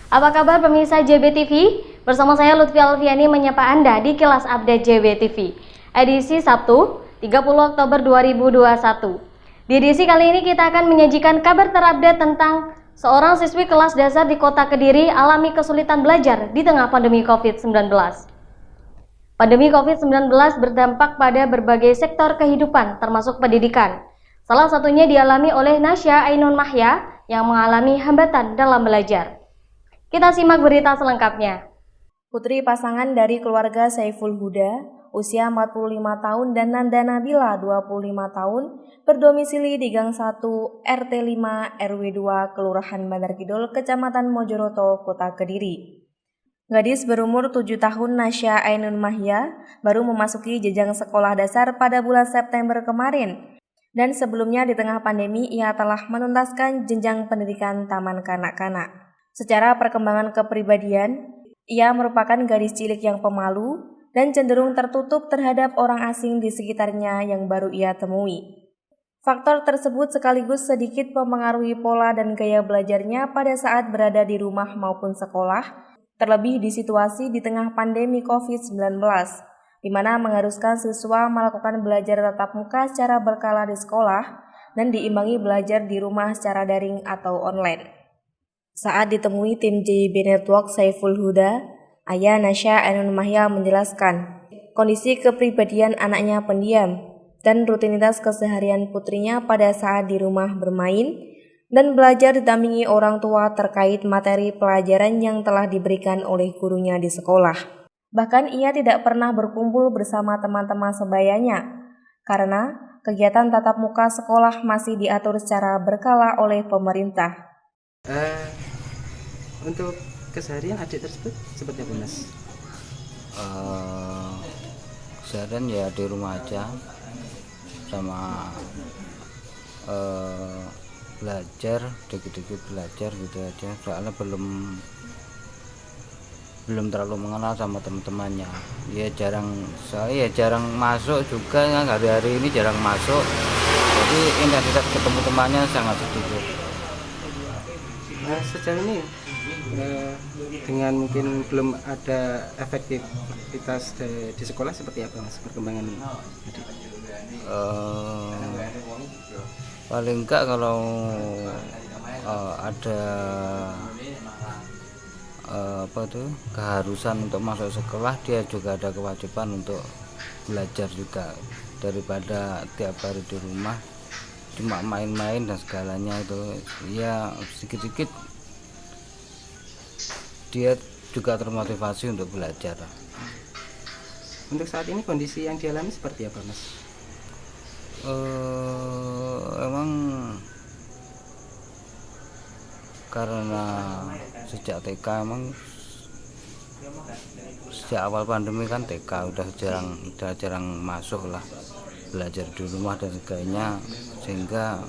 Apa kabar pemirsa JBTV? Bersama saya Lutfi Alfiani menyapa Anda di Kilas Update JBTV. Edisi Sabtu, 30 Oktober 2021. Di edisi kali ini kita akan menyajikan kabar terupdate tentang seorang siswi kelas dasar di Kota Kediri alami kesulitan belajar di tengah pandemi COVID-19. Pandemi COVID-19 berdampak pada berbagai sektor kehidupan, termasuk pendidikan. Salah satunya dialami oleh Nasya Ainun Mahya yang mengalami hambatan dalam belajar. Kita simak berita selengkapnya. Putri pasangan dari keluarga Saiful Huda, usia 45 tahun dan Nanda Nabila 25 tahun, berdomisili di Gang 1 RT 5 RW 2 Kelurahan Bandar Kidul, Kecamatan Mojoroto, Kota Kediri. Gadis berumur 7 tahun Nasya Ainun Mahya baru memasuki jenjang sekolah dasar pada bulan September kemarin. Dan sebelumnya di tengah pandemi ia telah menuntaskan jenjang pendidikan taman kanak-kanak. Secara perkembangan kepribadian, ia merupakan gadis cilik yang pemalu dan cenderung tertutup terhadap orang asing di sekitarnya yang baru ia temui. Faktor tersebut sekaligus sedikit mempengaruhi pola dan gaya belajarnya pada saat berada di rumah maupun sekolah, terlebih di situasi di tengah pandemi COVID-19, di mana mengharuskan siswa melakukan belajar tatap muka secara berkala di sekolah dan diimbangi belajar di rumah secara daring atau online. Saat ditemui tim JIB Network Saiful Huda, ayah Nasya Ainun Mahya menjelaskan kondisi kepribadian anaknya pendiam dan rutinitas keseharian putrinya pada saat di rumah bermain dan belajar didampingi orang tua terkait materi pelajaran yang telah diberikan oleh gurunya di sekolah. Bahkan ia tidak pernah berkumpul bersama teman-teman sebayanya karena kegiatan tatap muka sekolah masih diatur secara berkala oleh pemerintah. Untuk keseharian adik tersebut seperti apa, Mas? Keseharian ya di rumah aja sama belajar, dikit-dikit belajar gitu aja. Soalnya belum terlalu mengenal sama teman-temannya. Saya jarang masuk juga, hari-hari ini jarang masuk. Jadi intensitas ketemu temannya sangat sedikit. Sejauh ini dengan mungkin belum ada efektivitas di sekolah seperti apa, Mas, perkembangan adik? Paling enggak kalau ada keharusan untuk masuk sekolah, dia juga ada kewajiban untuk belajar juga, daripada tiap hari di rumah cuma main-main dan segalanya itu. Ya sedikit-sedikit dia juga termotivasi untuk belajar. Untuk saat ini kondisi yang dialami seperti apa, Mas? Emang karena sejak TK, emang sejak awal pandemi kan TK udah jarang masuk lah, belajar di rumah dan sebagainya, sehingga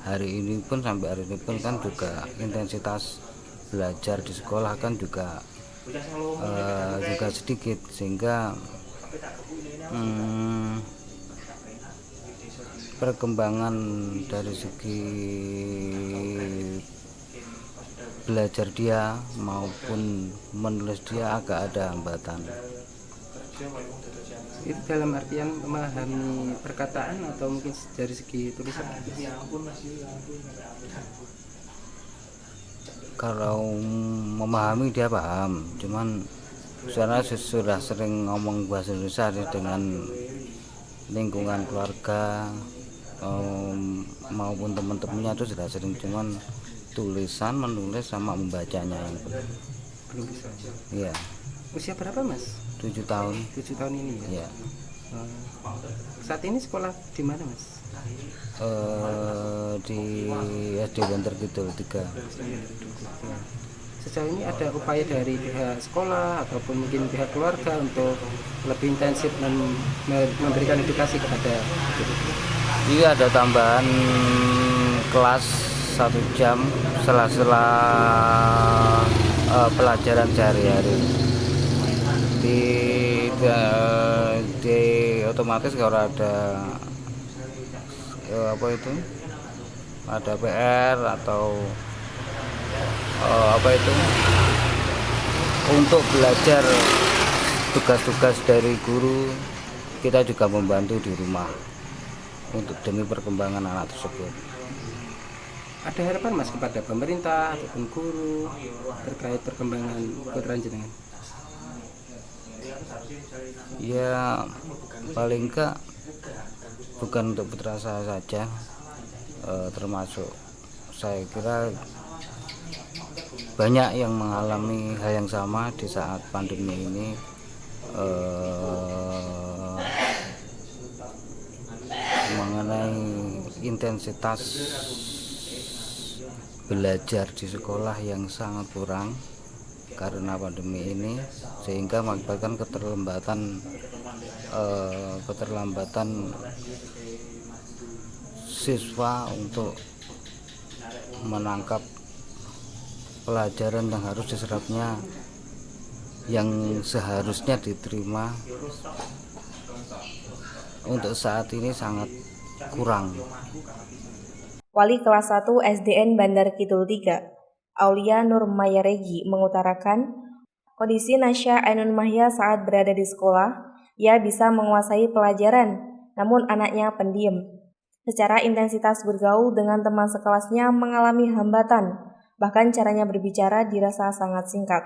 hari ini pun kan juga intensitas belajar di sekolah kan juga sedikit, sehingga perkembangan dari segi belajar dia maupun menulis dia agak ada hambatan. Itu dalam artian memahami perkataan atau mungkin dari segi tulisan? Kalau memahami dia paham, cuman karena sudah sering ngomong bahasa Indonesia dengan lingkungan keluarga maupun teman-temannya itu sudah sering, cuman tulisan, menulis sama membacanya yang Belum bisa. Iya. Usia berapa, Mas? 7 tahun. 7 tahun ini ya? Iya. Saat ini sekolah di mana, Mas? Di SD Bandar Kidul 3. Sejauh ini ada upaya dari pihak sekolah ataupun mungkin pihak keluarga untuk lebih intensif memberikan edukasi kepada Iya, ada tambahan kelas 1 jam sela-sela pelajaran sehari-hari. Di otomatis kalau ada ada PR atau untuk belajar tugas-tugas dari guru, kita juga membantu di rumah untuk demi perkembangan anak tersebut. Ada harapan Mas kepada pemerintah ataupun guru terkait perkembangan putra jenengan? Ya paling enggak bukan untuk putra saya saja, termasuk saya kira banyak yang mengalami hal yang sama di saat pandemi ini. Mengenai intensitas belajar di sekolah yang sangat kurang karena pandemi ini, sehingga mengakibatkan keterlambatan siswa untuk menangkap pelajaran yang harus diserapnya, yang seharusnya diterima untuk saat ini sangat kurang. Wali kelas 1 SDN Bandar Kidul 3, Aulia Nur Mayaregi mengutarakan, kondisi Nasya Ainun Mahya saat berada di sekolah, ia bisa menguasai pelajaran, namun anaknya pendiam. Secara intensitas bergaul dengan teman sekelasnya mengalami hambatan, bahkan caranya berbicara dirasa sangat singkat.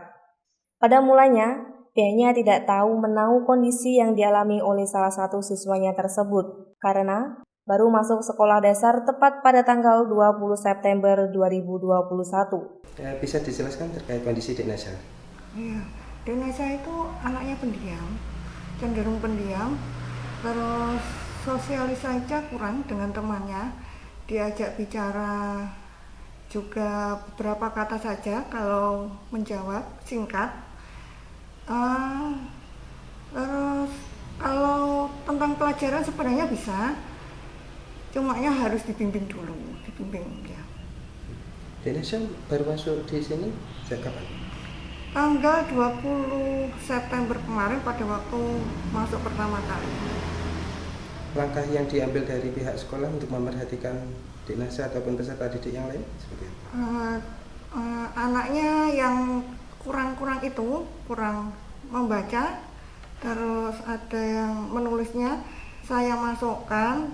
Pada mulanya, pihaknya tidak tahu menahu kondisi yang dialami oleh salah satu siswanya tersebut, karena baru masuk sekolah dasar tepat pada tanggal 20 September 2021. Bisa dijelaskan terkait kondisi Dek Nasya? Iya, Dek Nasya itu anaknya pendiam, cenderung pendiam, terus sosialisasinya kurang dengan temannya, diajak bicara juga beberapa kata saja kalau menjawab singkat. Terus kalau tentang pelajaran sebenarnya bisa, cuma harus dibimbing dulu, ya. Dek Nasya baru masuk di sini sejak kapan? Tanggal 20 September kemarin pada waktu masuk pertama kali. Langkah yang diambil dari pihak sekolah untuk memperhatikan Dek Nasya ataupun peserta didik yang lain seperti apa? Anaknya yang kurang membaca, terus ada yang menulisnya, saya masukkan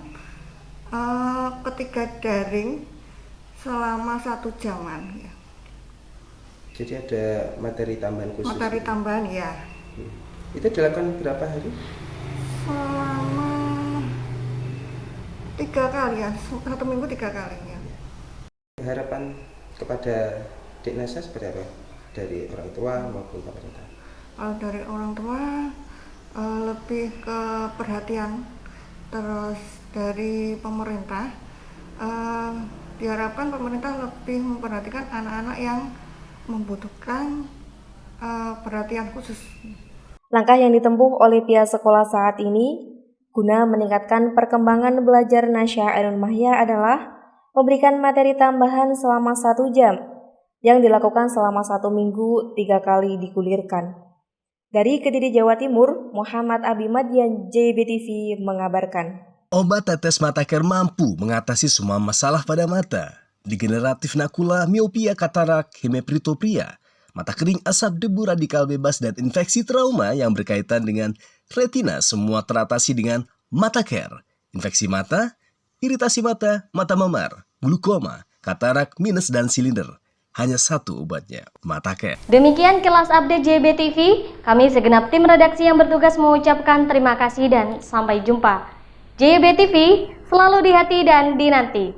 ketiga daring selama 1 jaman, ya. Jadi ada materi tambahan khusus? Materi tambahan, ya. Itu dilakukan berapa hari? Selama 3 kali, ya. 1 minggu 3 kali, ya. Harapan kepada Dek Nasya seperti apa? Dari orang tua maupun pemerintah? Kalau dari orang tua lebih ke perhatian, terus dari pemerintah diharapkan pemerintah lebih memperhatikan anak-anak yang membutuhkan perhatian khusus. Langkah yang ditempuh oleh pihak sekolah saat ini guna meningkatkan perkembangan belajar Nasya Ainun Mahya adalah memberikan materi tambahan selama 1 jam yang dilakukan selama 1 minggu 3 kali digulirkan. Dari Kediri, Jawa Timur, Muhammad Abimadian, JBTV mengabarkan. Obat tetes mata care mampu mengatasi semua masalah pada mata. Degeneratif makula, miopia, katarak, hemipretopria, mata kering, asap, debu, radikal bebas, dan infeksi trauma yang berkaitan dengan retina semua teratasi dengan Mata Care. Infeksi mata, iritasi mata, mata memar, glukoma, katarak, minus, dan silinder. Hanya 1 obatnya, Mata Care. Demikian kelas update JBTV. Kami segenap tim redaksi yang bertugas mengucapkan terima kasih dan sampai jumpa. JBTV selalu di hati dan dinanti.